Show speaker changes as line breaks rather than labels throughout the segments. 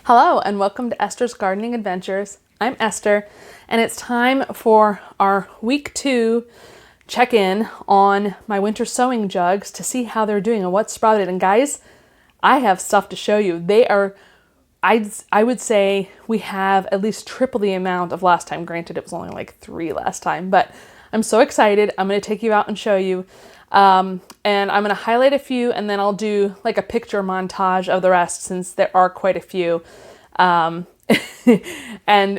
Hello and welcome to Esther's Gardening Adventures. I'm Esther and it's time for our week 2 check-in on my winter sowing jugs to see how they're doing and what's sprouted. And guys, I have stuff to show you. They are, I would say we have at least triple the amount of last time. Granted, it was only like 3 last time, but I'm so excited. I'm going to take you out and show you. And I'm going to highlight a few and then I'll do like a picture montage of the rest since there are quite a few. And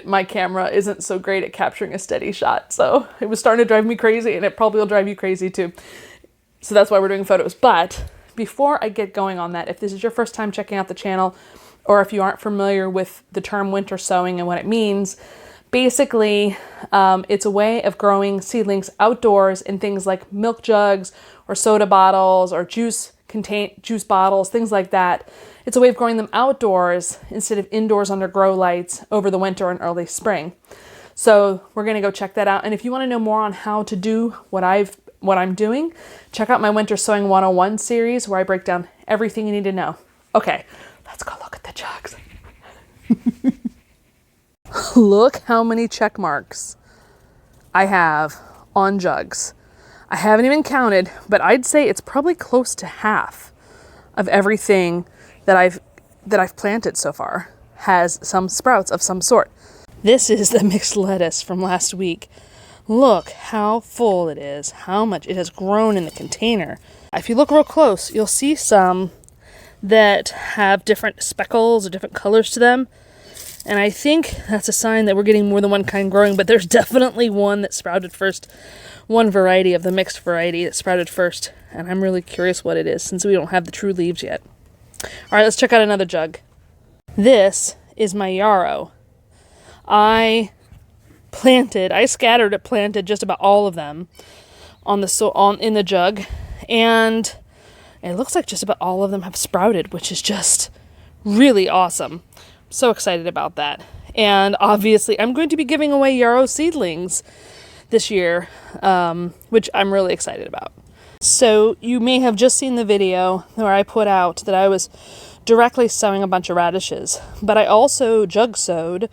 my camera isn't so great at capturing a steady shot. So it was starting to drive me crazy and it probably will drive you crazy too. So that's why we're doing photos. But before I get going on that, if this is your first time checking out the channel, or if you aren't familiar with the term winter sowing and what it means, basically, it's a way of growing seedlings outdoors in things like milk jugs or soda bottles or juice bottles, things like that. It's a way of growing them outdoors instead of indoors under grow lights over the winter and early spring. So we're going to go check that out. And if you want to know more on how to do what I'm doing, check out my Winter Sowing 101 series where I break down everything you need to know. Okay, let's go look at the jugs. Look how many check marks I have on jugs. I haven't even counted, but I'd say it's probably close to half of everything that I've planted so far has some sprouts of some sort. This is the mixed lettuce from last week. Look how full it is, how much it has grown in the container. If you look real close, you'll see some that have different speckles or different colors to them. And I think that's a sign that we're getting more than one kind growing, but there's definitely one that sprouted first, one variety of the mixed variety that sprouted first. And I'm really curious what it is since we don't have the true leaves yet. All right, let's check out another jug. This is my yarrow. I planted just about all of them in the jug. And it looks like just about all of them have sprouted, which is just really awesome. So excited about that. And obviously I'm going to be giving away yarrow seedlings this year, which I'm really excited about. So you may have just seen the video where I put out that I was directly sowing a bunch of radishes, but I also jug sowed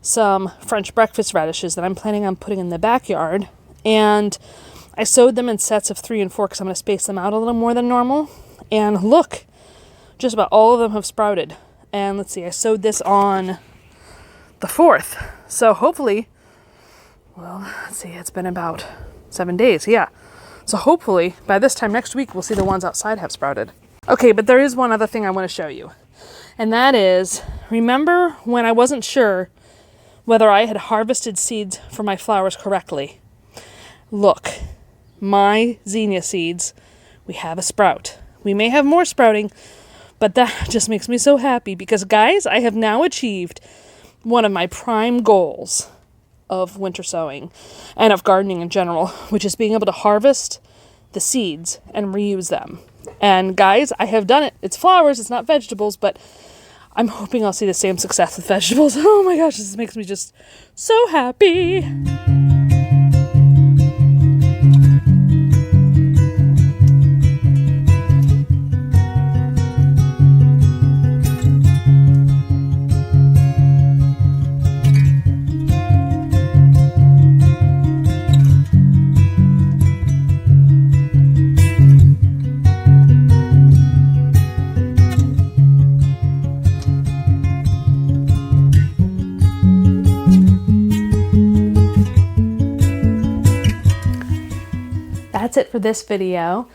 some French breakfast radishes that I'm planning on putting in the backyard. And I sowed them in sets of 3 and 4 because I'm going to space them out a little more than normal. And look, just about all of them have sprouted. And let's see, I sowed this on the 4th. So hopefully, well, let's see, it's been about 7 days. Yeah. So hopefully by this time next week, we'll see the ones outside have sprouted. Okay, but there is one other thing I want to show you. And that is, remember when I wasn't sure whether I had harvested seeds for my flowers correctly? Look, my zinnia seeds, we have a sprout. We may have more sprouting, but that just makes me so happy because, guys, I have now achieved one of my prime goals of winter sowing and of gardening in general, which is being able to harvest the seeds and reuse them. And, guys, I have done it. It's flowers, it's not vegetables, but I'm hoping I'll see the same success with vegetables. Oh my gosh, this makes me just so happy. That's it for this video.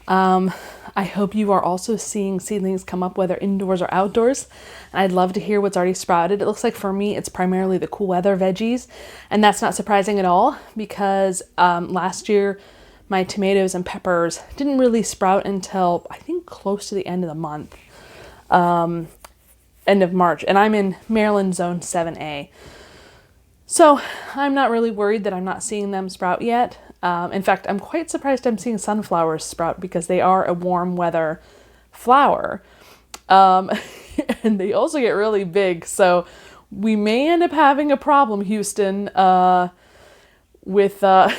I hope you are also seeing seedlings come up, whether indoors or outdoors. I'd love to hear what's already sprouted. It looks like for me, it's primarily the cool weather veggies. And that's not surprising at all because last year, my tomatoes and peppers didn't really sprout until I think close to the end of the month, end of March. And I'm in Maryland Zone 7A. So I'm not really worried that I'm not seeing them sprout yet. In fact, I'm quite surprised I'm seeing sunflowers sprout because they are a warm weather flower. And they also get really big. So we may end up having a problem, Houston, with them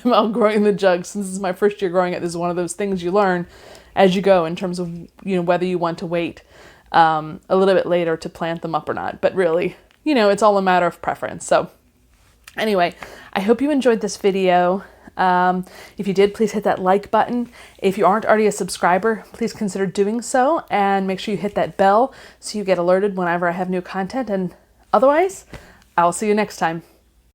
outgrowing the jugs. Since this is my first year growing it, this is one of those things you learn as you go in terms of, whether you want to wait. a little bit later to plant them up or not. But really, you know, it's all a matter of preference. So anyway, I hope you enjoyed this video. If you did, please hit that like button. If you aren't already a subscriber, please consider doing so, and make sure you hit that bell so you get alerted whenever I have new content. And otherwise, I'll see you next time.